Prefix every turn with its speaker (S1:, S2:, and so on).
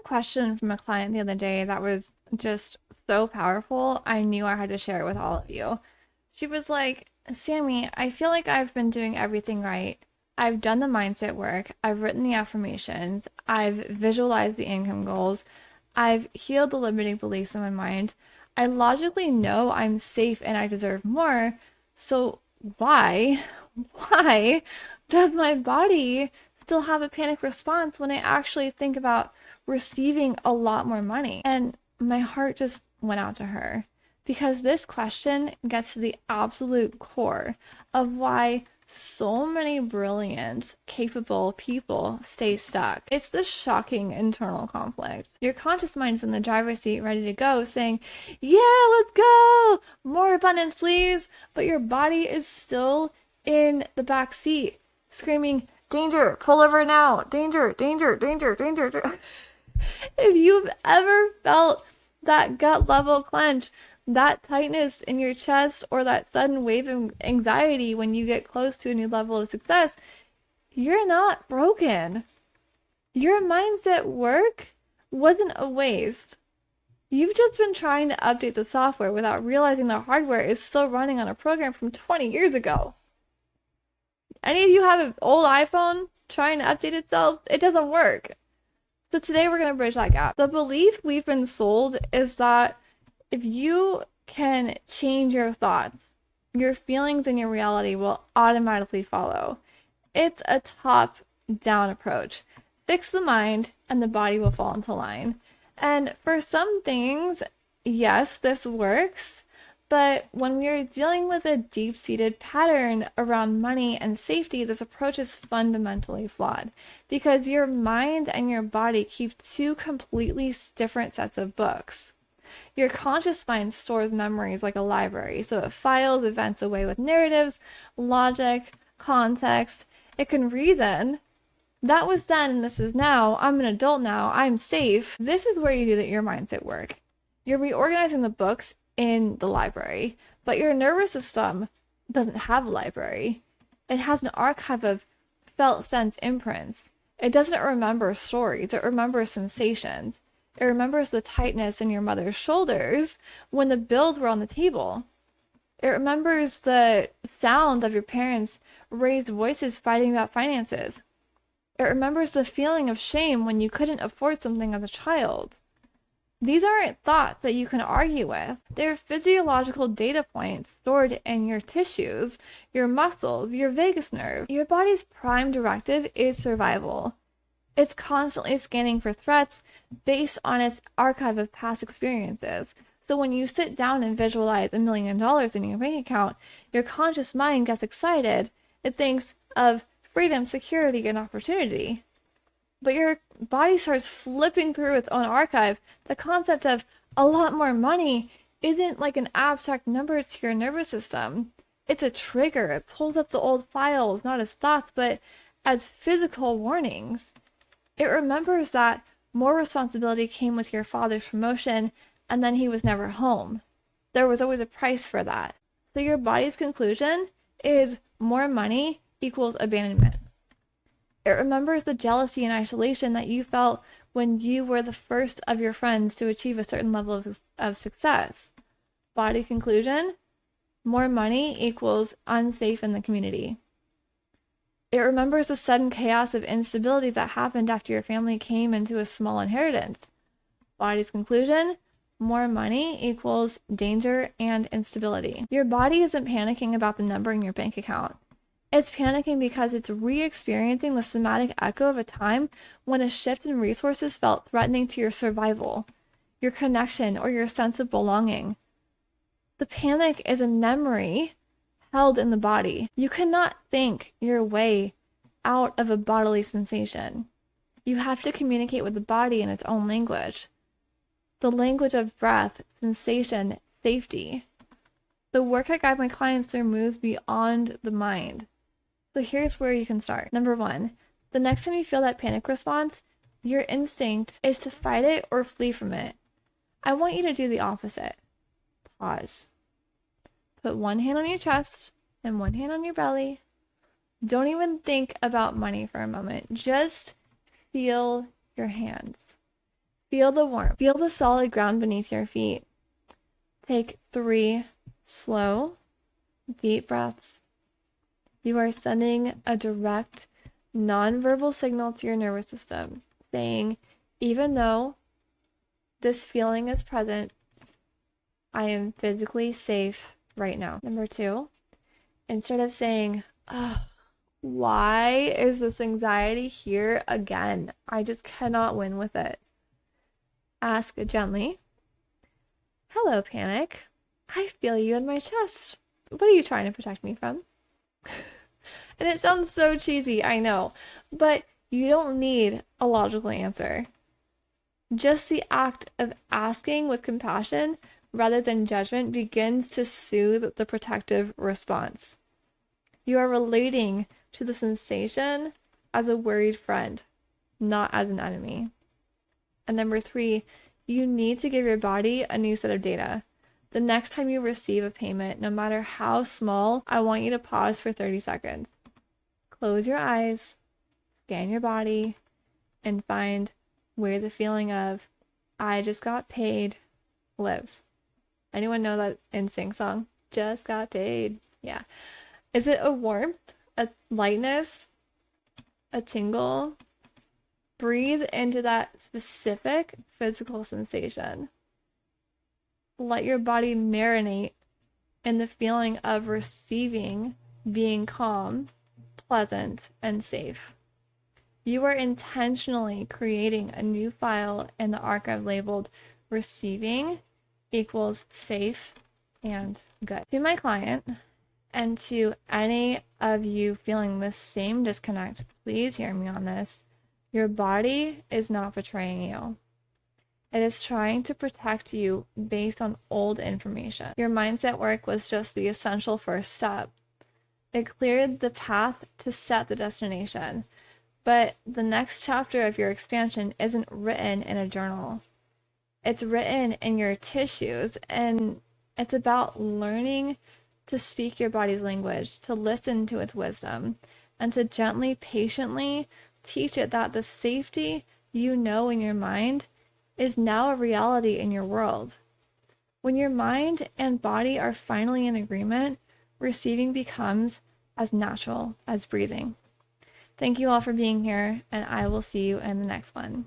S1: question from a client the other day that was just so powerful. I knew I had to share it with all of you. She was like, Sammy, I feel like I've been doing everything right. I've done the mindset work. I've written the affirmations. I've visualized the income goals. I've healed the limiting beliefs in my mind. I logically know I'm safe and I deserve more. So why does my body still have a panic response when I actually think about receiving a lot more money? And my heart just went out to her because this question gets to the absolute core of why so many brilliant, capable people stay stuck. It's this shocking internal conflict. Your conscious mind's in the driver's seat, ready to go, saying, yeah, let's go! More abundance, please! But your body is still in the back seat, screaming, danger, pull over now, danger, danger, danger, danger. If you've ever felt that gut level clench, that tightness in your chest, or that sudden wave of anxiety when you get close to a new level of success, you're not broken. Your mindset work wasn't a waste. You've just been trying to update the software without realizing the hardware is still running on a program from 20 years ago. Any of you have an old iPhone trying to update itself? It doesn't work. So today we're going to bridge that gap. The belief we've been sold is that if you can change your thoughts, your feelings and your reality will automatically follow. It's a top-down approach. Fix the mind and the body will fall into line. And for some things, yes, this works. But when we are dealing with a deep-seated pattern around money and safety, this approach is fundamentally flawed because your mind and your body keep two completely different sets of books. Your conscious mind stores memories like a library, so it files events away with narratives, logic, context. It can reason. That was then and this is now. I'm an adult now. I'm safe. This is where you do your mindset work. You're reorganizing the books in the library, but your nervous system doesn't have a library. It has an archive of felt sense imprints. It doesn't remember stories. It remembers sensations. It remembers the tightness in your mother's shoulders when the bills were on the table. It remembers the sound of your parents' raised voices fighting about finances. It remembers the feeling of shame when you couldn't afford something as a child. These aren't thoughts that you can argue with. They're physiological data points stored in your tissues, your muscles, your vagus nerve. Your body's prime directive is survival. It's constantly scanning for threats based on its archive of past experiences. So when you sit down and visualize $1 million in your bank account, your conscious mind gets excited. It thinks of freedom, security, and opportunity. But your body starts flipping through its own archive. The concept of a lot more money isn't like an abstract number to your nervous system. It's a trigger. It pulls up the old files, not as thoughts, but as physical warnings. It remembers that more responsibility came with your father's promotion, and then he was never home. There was always a price for that. So your body's conclusion is more money equals abandonment. It remembers the jealousy and isolation that you felt when you were the first of your friends to achieve a certain level of success. Body conclusion, more money equals unsafe in the community. It remembers the sudden chaos of instability that happened after your family came into a small inheritance. Body's conclusion, more money equals danger and instability. Your body isn't panicking about the number in your bank account. It's panicking because it's re-experiencing the somatic echo of a time when a shift in resources felt threatening to your survival, your connection, or your sense of belonging. The panic is a memory held in the body. You cannot think your way out of a bodily sensation. You have to communicate with the body in its own language. The language of breath, sensation, safety. The work I guide my clients through moves beyond the mind. So here's where you can start. Number 1, the next time you feel that panic response, your instinct is to fight it or flee from it. I want you to do the opposite. Pause. Put one hand on your chest and one hand on your belly. Don't even think about money for a moment. Just feel your hands. Feel the warmth. Feel the solid ground beneath your feet. Take 3 slow, deep breaths. You are sending a direct, nonverbal signal to your nervous system, saying, even though this feeling is present, I am physically safe right now. Number 2, instead of saying, oh, why is this anxiety here again? I just cannot win with it. Ask gently, hello, panic. I feel you in my chest. What are you trying to protect me from? And it sounds so cheesy, I know, but you don't need a logical answer. Just the act of asking with compassion rather than judgment begins to soothe the protective response. You are relating to the sensation as a worried friend, not as an enemy. And number 3, you need to give your body a new set of data. The next time you receive a payment, no matter how small, I want you to pause for 30 seconds. Close your eyes, scan your body, and find where the feeling of, I just got paid, lives. Anyone know that NSYNC song? Just got paid. Yeah. Is it a warmth, a lightness, a tingle? Breathe into that specific physical sensation. Let your body marinate in the feeling of receiving, being calm, pleasant, and safe. You are intentionally creating a new file in the archive labeled receiving equals safe and good. To my client, and to any of you feeling the same disconnect, please hear me on this. Your body is not betraying you. It is trying to protect you based on old information. Your mindset work was just the essential first step. It cleared the path to set the destination. But the next chapter of your expansion isn't written in a journal. It's written in your tissues, and it's about learning to speak your body's language, to listen to its wisdom, and to gently, patiently teach it that the safety you know in your mind is now a reality in your world. When your mind and body are finally in agreement, receiving becomes as natural as breathing. Thank you all for being here, and I will see you in the next one.